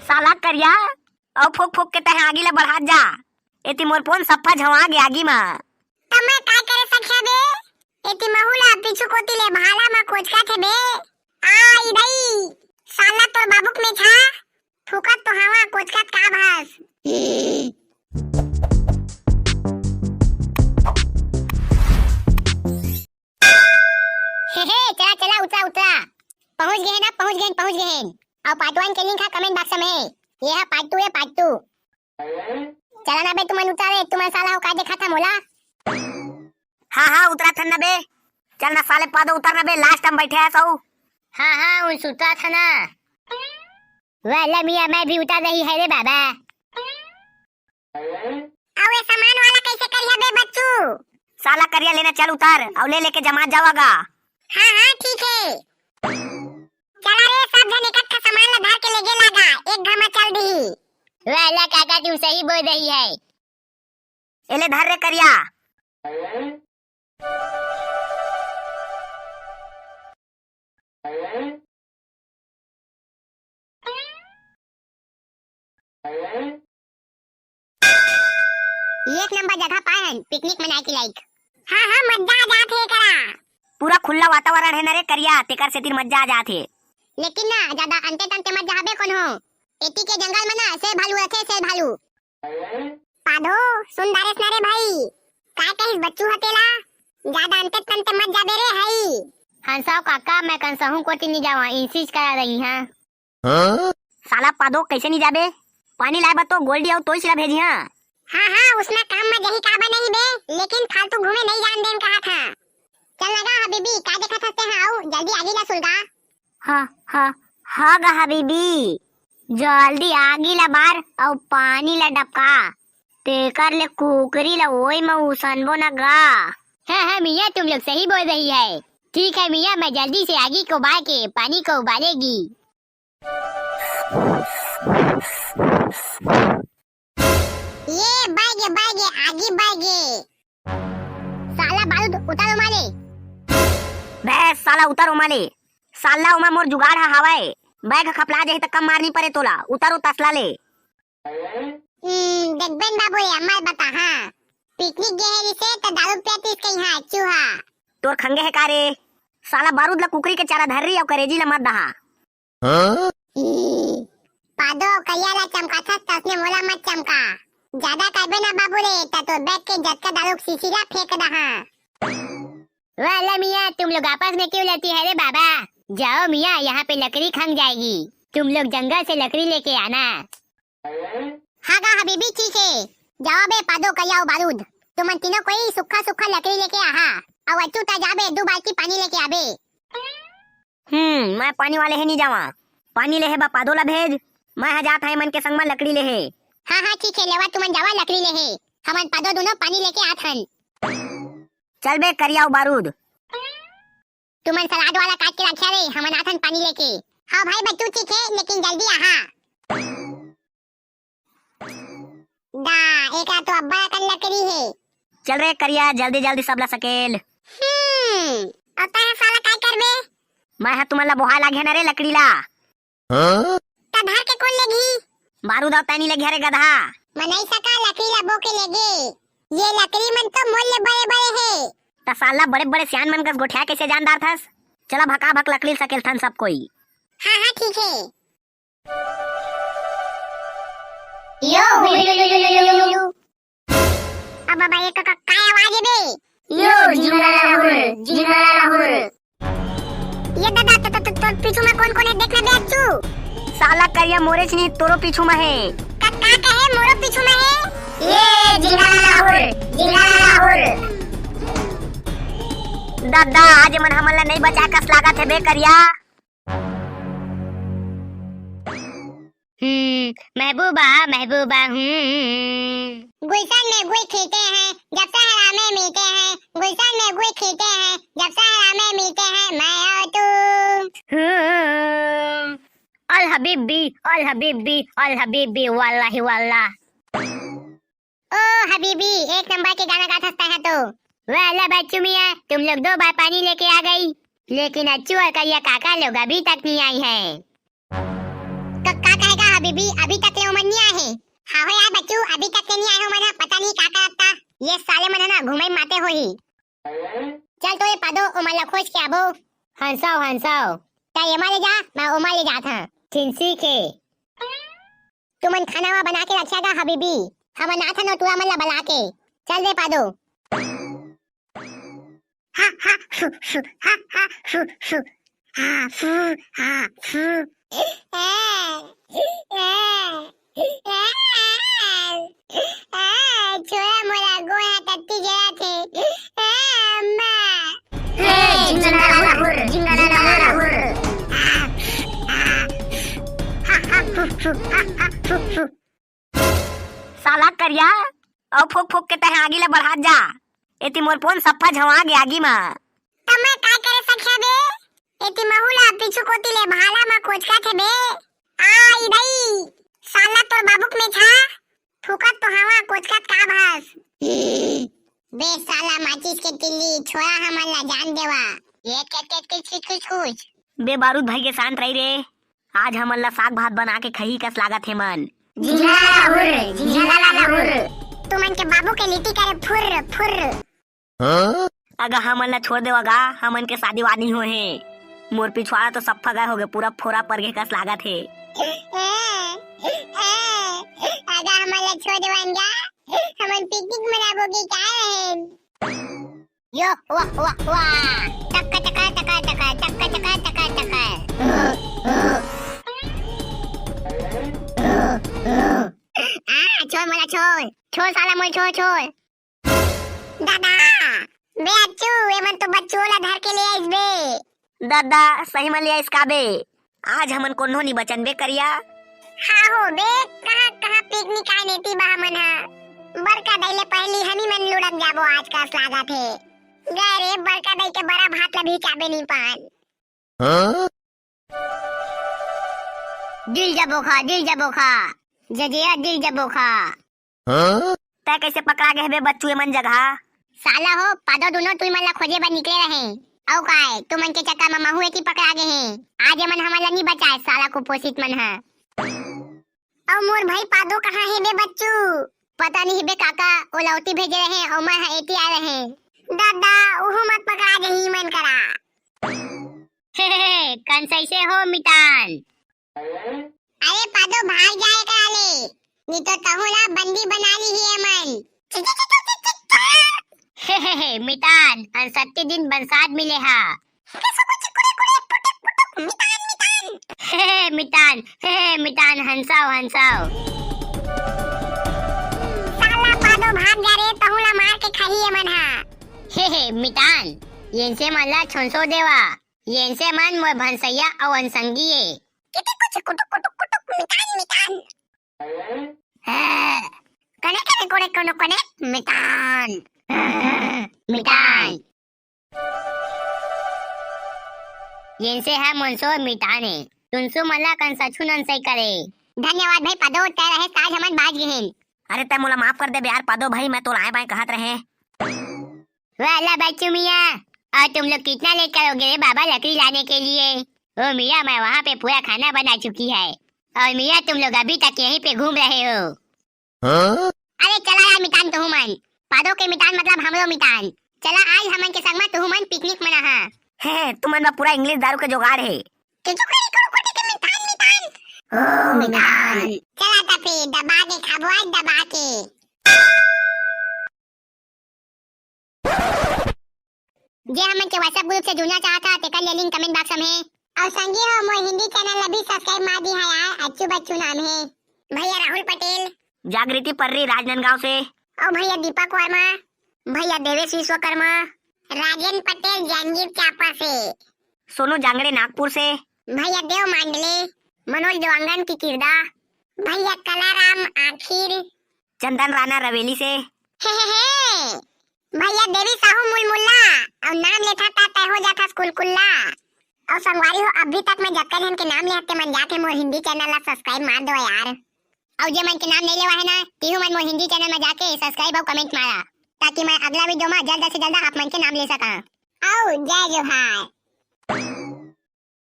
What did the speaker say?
साला करिया और फूक फूक के तहे आगी ला बढ़ा जा। एती मोर फोन सप्पा झवा गया आगी मा। तमे काय करे सख्या बे? एती महुला पीछू कोती ले भाला मा कोचका थे बे। आ इदई साला तोर बाबुक में छा फुकत तो हवा कोचकत का भास। हे चला चला उतरा उतरा। पहुंच गए ना, पहुंच गए। और पार्ट 1 के लिंक है कमेंट बॉक्स में। ये है पार्ट 2 है पार्ट 2। चला ना बे तुमन उतारे, तुमन साला हो का देखा था मोला। हाँ उतरा था ना बे। चल ना साले पादो उतर ना बे, लास्ट टाइम बैठे हैं सौ। हाँ उन सुता था ना। वाला मियां मैं भी उतर रही है रे बाबा। अबे सामान वाला कैसे करिया बे बच्चू? साला करिया लेना चल उतर और ले लेके जमा जावागा। हाँ ठीक है। चला रे सब जन इकट्ठा सामान ला धर के ले गेलागा, एक घमा चल दी। वाला काका तू सही बोल रही है। एले धर रे करिया। एक नंबर जगह पाए पिकनिक मनाए के लायक। हाँ मजा आ जाथे करा। पूरा खुला वातावरण है ना रे करिया, तेकर से तीर मजा आ जाथे। लेकिन ना ज्यादा अंते तंते मत जाबे कोन हो। एती के जंगल में ना शेर भालू रखे, शेर भालू। पादो सुन दारेस ना रे भाई, काय कहिस बच्चू हतेला ज्यादा अंते तंते मत जाबे रे हाई। हंसाओ काका मैं कंसहू कोटी नहीं जावा, इंसिस करा रही हां। साला पादो कैसे नहीं जाबे? पानी लाए बतो गोल्डी और तोई सिला भेजी हां। हाँ उसमें काम में यही काबा नहीं बे, लेकिन फालतू घूमे नहीं जान देन कहा था। चल लगा हबीबी का देखा थते हैं, आओ जल्दी आगी ला सुलगा। हाँ गा हबीबी, जल्दी आगी ला बार और पानी ला डबका, तेकर ले कुकरी ला ओई में उसनबो न गा। हाँ मियाँ तुम लोग सही बोल रही है। ठीक है मियाँ, मैं जल्दी से आगी को बार के पानी को उबालेगी। ये बागे आगी बागे। साला बारूद उतारो माले। बे साला उतारो माले। साला उमा मोर जुगाड़ हवाए, बैग खपला जाही त कम मारनी पड़े तोला। उतारो तसला ले। देखबेन बाबू रे अमर बता। हाँ पिकनिक गए से त दारू पीतीस कहीं हां चूहा। तोर खंगे है कारे? साला बारूद ला कुकरी के चारा धर्री और करेजी ला मत दहा। पादो कहिया ला चमका था तसने मोला मत चमका। ज्यादा करबे ना बाबू रे त तो बैग के जटका दारू सीसी ला फेंक दहा। वाला मियाँ तुम लोग आपस में क्यों लड़ती है रे बाबा? जाओ मियाँ, यहाँ पे लकड़ी खंग जाएगी। तुम लोग जंगल से लकड़ी लेके आना। हाँ हबीबी ठीक है। जाओ बे पादो कहिया बारूद, तुम तीनों कोई सूखा लकड़ी लेके आहा और अच्चू ता जाबे 2 बाल्टी पानी लेके आबे। मैं पानी वाले है नहीं जावा। पानी ले है बा पादो ला भेज, मैं हा जात है मन के संग में लकड़ी ले है। हाँ ठीक है, लेवा तुमन जावा लकड़ी ले है, हमन पादो दोनों पानी लेके आत हन। चल बे करिया बारूद। तुमन सलाद वाला काट के रखा रे, हमन आथन पानी लेके। हाँ भाई बच्चू ठीक है, लेकिन जल्दी आहा। दा एक तो अब्बा का लकड़ी है। चल रे करिया जल्दी जल्दी सब ला सकेल। आता है साला काय करबे? मैं हा तुमन ला बोहा लागे ना रे लकड़ी ला। ता धर के कौन लेगी? बारूद और तैनी ले घरे गधा। मैं नहीं सका लकड़ी ला बो के लेगे। ये लकड़ी मन तो मोल बड़े है। ता साला बड़े सियान मन कस गोठिया कैसे जानदार थस? चला भका भक लकड़ी सकेल थन सब कोई। हाँ ठीक है। अब बाबा ये का काय आवाज है बे? जिंगला लाहुर। ये दादा तो पीछू में कौन है देखना बे अच्चू। साला करिया मोरे छनी तोरो पीछू में है। का कहे मोरो पीछू में है? ये जिंगला लाहुर। दादा आज मन हमन ला नहीं बचा कस लागत है बे करिया। महबूबा गुलशन में गुल खिलते हैं जब सहरा में मिलते हैं। गुलशन में गुल खिलते हैं जब सहरा में मिलते हैं, मैं और तू। अल हबीबी वल्लाही वल्ला। ओ हबीबी एक नंबर के गाना गा सकता है तो। वाला बच्चू मियाँ तुम लोग 2 बार पानी लेके आ गई। लेकिन अच्छू और करिया काका लोग अभी तक नहीं आई हैं। का कहेगा हबीबी, अभी तक ले मन नहीं आए हैं। हाँ हो यार बच्चू, अभी तक नहीं आए हो मन, पता नहीं काका लगता ये साले मन ना घुमाई माते हो ही। चल तो ये पादो उमला खोज के आबो। हंसाओ ता ये माले जा, मैं उमले जात हां थिंसी के। तुमन खाना वा बना के रखेगा हबीबी, हम ना था नो तुआ मन बला के। चल दे पादो। हा हा फु फु हा हा फु फु हा फु हा फु छोरा मोरा गोया तत्ती जरा थे। साला करिया और फूक फूक के तहे आगी ला बढ़ा जा। एती मोर फोन सप्पा झवा गे आगी मा। तमे काय करे सख्या बे? एती महुला पीछू कोती ले भाला मा कोचका थे बे। आई दई साला तोर बाबूक में छा फुकत तो हवा कोचकत का भास। बे साला माचिस के तिल्ली छोरा हमला जान देवा। ये के कुछ बे बारूद भाई के शांत रही रे। आज हमन ला साग भात बना के खही कस लागत है मन। तुमन के बाबू के लिट्टी करे फुर फुर। अगर हमन ला छोड़ देवागा, हमन के शादी वादी हो है। मोर पिछवाड़ा तो सब फगा हो गए, पूरा फोरा पर के कस लागत है। अगर हमन ला छोड़ देवांगा, हमन पिकनिक मनाबोगे क्या है? यो वाह वाह वाह टका टका टका टका टका टका टका टका। छोड़ मला छोड़ साला मोल छोड़। दादा बे अच्छू ये मन तो बच्चोला धर के ले आइस बे। दादा सही में ले आइस का बे? आज हमन कोनो नहीं बचन बे करिया। हाँ हो बे, कहाँ पिकनिक आए नेती बा मन हा। बरका दैले पहली हमी मन लुढ़क जाबो आज का लागा थे। गए रे बरका दै के बड़ा भात ला भी चाबे नहीं पान। दिल जबो खा जजिया दिल जबो खा। तै कैसे पकड़ा गए बे बच्चू मन जगह? साला हो पादो दोनों तुम मन ला खोजे बर निकले रहे। औ काय तुमन के चक्कर में महू एती पकड़ा गए हैं। आज मन हमन ला नहीं बचाए साला को पोषित मन है। औ मोर भाई पादो कहाँ है बे बच्चू? पता नहीं बे काका ओ लौटी भेजे रहे और मैं एती आ रहे। दादा ओहो मत पकड़ा गई मन करा। हे कन सही से हो मितान। अरे पादो भाग जाए करा ले, नहीं तो तहुला बंदी बना ली ही मन। हे मितान अन 7 दिन बरसात मिले हा। मितान हंसाओ। साला पादो भाग जा रे, तहुला मार के खाही मन हा। हे मितान येनसे मन ला छोंसो देवा। येनसे मन मोर भंसैया और अनसंगीए। किते कुछ कुटुक मितान। कने कोने मितान। येनसे है मनसो मिताने तुनसु मला कन सचु नन सही करे। धन्यवाद भाई पादो, तै रहे आज हमन बाज गहिन। अरे तै मोला माफ कर दे यार पादो भाई, मैं तो लाए बाएं कहत रहे। वाला बच्चू मियां, और तुम लोग कितना लेट करोगे बाबा लकड़ी लाने के लिए? ओ मियां मैं वहाँ पे पूरा खाना बना चुकी है। और मियां तुम लोग अभी तक यहीं पे घूम रहे हो। अरे चला यार मितान तो मन पादो के मितान मतलब हमरो मितान। चला आज हमन के संग में तो मन पिकनिक मना हा। है तुमन में पूरा इंग्लिश दारू के जुगाड़ है। ओ मितान चला ता फिर दबा के खाबो आज दबा के। जे हमन के व्हाट्सएप ग्रुप से जुड़ना चाहता ते कर ले लिंक कमेंट बॉक्स में। और संगी हो मोर हिंदी चैनल अभी सब्सक्राइब मार दी है यार। अच्छू बच्चू नाम है। भैया राहुल पटेल, जागृति पर्री राजनांदगांव से, और भैया दीपक वर्मा, भैया देवेश विश्वकर्मा, राजेंद्र पटेल जंगीर चापा से, सोनू जांगड़े नागपुर से, भैया देव मांडले, मनोज देवांगन की किरदा, भैया कलाराम आखिर, चंदन राणा रवेली से, भैया देवी साहू मुलमुल्ला और नाम लेता था तय हो जाता स्कूल कुल्ला। और संगवारी हो अभी तक मैं जक्कन हन के नाम लेते मन जाके मोर हिंदी चैनल ला सब्सक्राइब मार दो यार। और जे मन के नाम नहीं लेवा है ना तीहू मन मोर हिंदी चैनल में जाके सब्सक्राइब और कमेंट मारा, ताकि मैं अगला वीडियो में जल्द से जल्द आप मन के नाम ले सका। आओ जय जोहार। हाँ